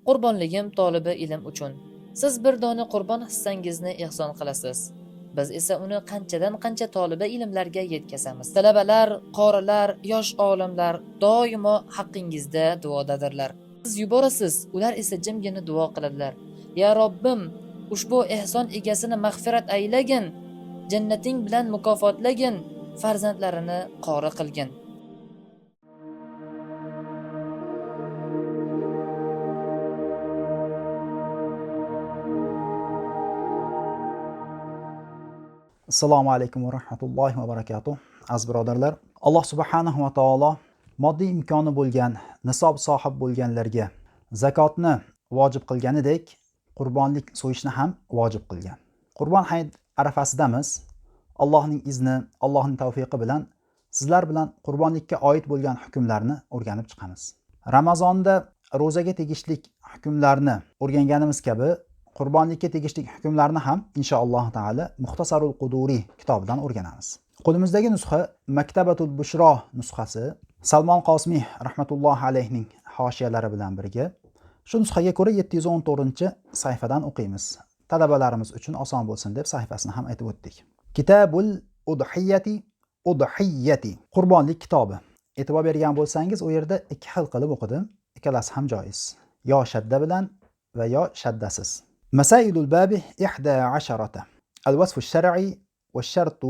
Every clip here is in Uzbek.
Qurbonligim tolibi ilm uchun. Siz bir dona qurbon hissangizni ehson qilasiz. Biz esa uni qanchadan qancha toliba ilmlarga yetkazamiz. Talabalar, qorilar, yosh olimlar doimo haqqingizda duodadirlar. Siz yuborasiz, ular esa jimgina duo qiladilar. Ya Robbim, ushbu ehson egasini mag'firat aylagin, jannating bilan mukofotlagin, farzandlarini qori qilgin. Assalomu alaykum va rahmatullohi va barakatuh. Aziz birodarlar, Alloh subhanahu va taolo moddiy imkoni bo'lgan, nisob sohib bo'lganlarga zakotni vojib qilganidek, qurbonlik so'yishni ham vojib qilgan. Qurbon hayit arafasidamiz. Allohning izni, Allohning tavfiqi bilan sizlar bilan qurbonlikka oid bo'lgan hukmlarni o'rganib chiqamiz. Ramazonda ro'zaga tegishlik hukmlarni o'rganganimiz kabi qurbonlikka tegishli hukmlarni ham inshaalloh taala Muxtasarul Quduriy kitobidan o'rganamiz. Qo'limizdagi nusxa Maktabatul Bushro nusxasi, Salmon Qosimiy rahmatullohi alayhining hoshiyalari bilan birga. Shu nusxaga ko'ra 714-sayfadan o'qiymiz. Talabalarimiz uchun oson bo'lsin deb sayfasini ham aytib o'tdik. Kitabul Udhiyati qurbonlik kitobi. E'tibor bergan bo'lsangiz, u yerda ikki xil qilib o'qidim. Ikkalasi ham joiz. Yo shadda bilan va yo shaddasiz. مسائل الباب 11 الوصف الشرعي والشرط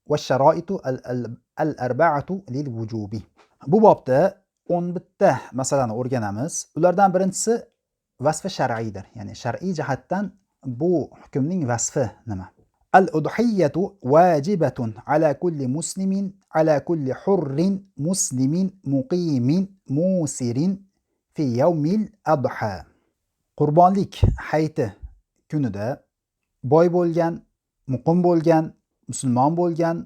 والشرائط الأربعة للوجوب. Bu bobda 11 masalani o'rganamiz. Ulardan birinchisi vasfi shar'iydir. Ya'ni shar'iy jihatdan bu hukmning vasfi nima? Al-udhiyatu wajibatun ala kulli muslimin ala kulli hurrin muslimin muqimin musirin fi yawmil adha. Qurbonlik hayiti kunida boy bo'lgan, muqim bo'lgan, musulmon bo'lgan,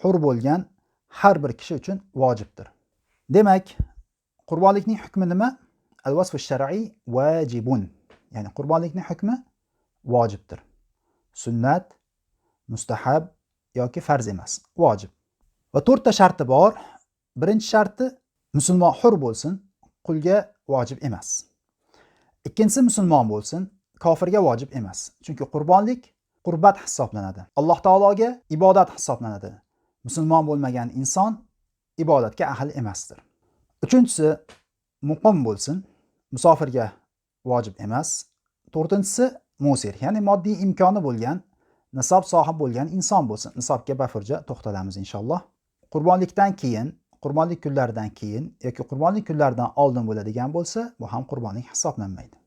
hur bo'lgan har bir kishi uchun vojibdir. Demak, qurbonlikning hukmi nima? Al-vasf ash-shar'iy wajibun. Ya'ni qurbonlikning hukmi vojibdir. Sunnat, mustahab yoki farz emas, vojib. Va 4 ta sharti bor. Birinchi sharti musulmon hur bo'lsin, qulga vojib emas. Ikkinchisi musulmon bo'lsin, kofirga vojib emas. Chunki qurbonlik qurbat hisoblanadi. Alloh taologa ibodat hisoblanadi. Musulmon bo'lmagan inson ibodatga ahil emasdir. Uchinchisi muqim bo'lsin, musofirga vojib emas. To'rtinchisi musir, ya'ni moddiy imkoni bo'lgan, nisob sohib bo'lgan inson bo'lsin. Nisobga bafurja to'xtalamiz inshaalloh. Qurbonlikdan keyin, qurbonlik kunlaridan keyin yoki qurbonlik kunlaridan oldin bo'ladigan bo'lsa, bu ham qurbonlik hisoblanmaydi.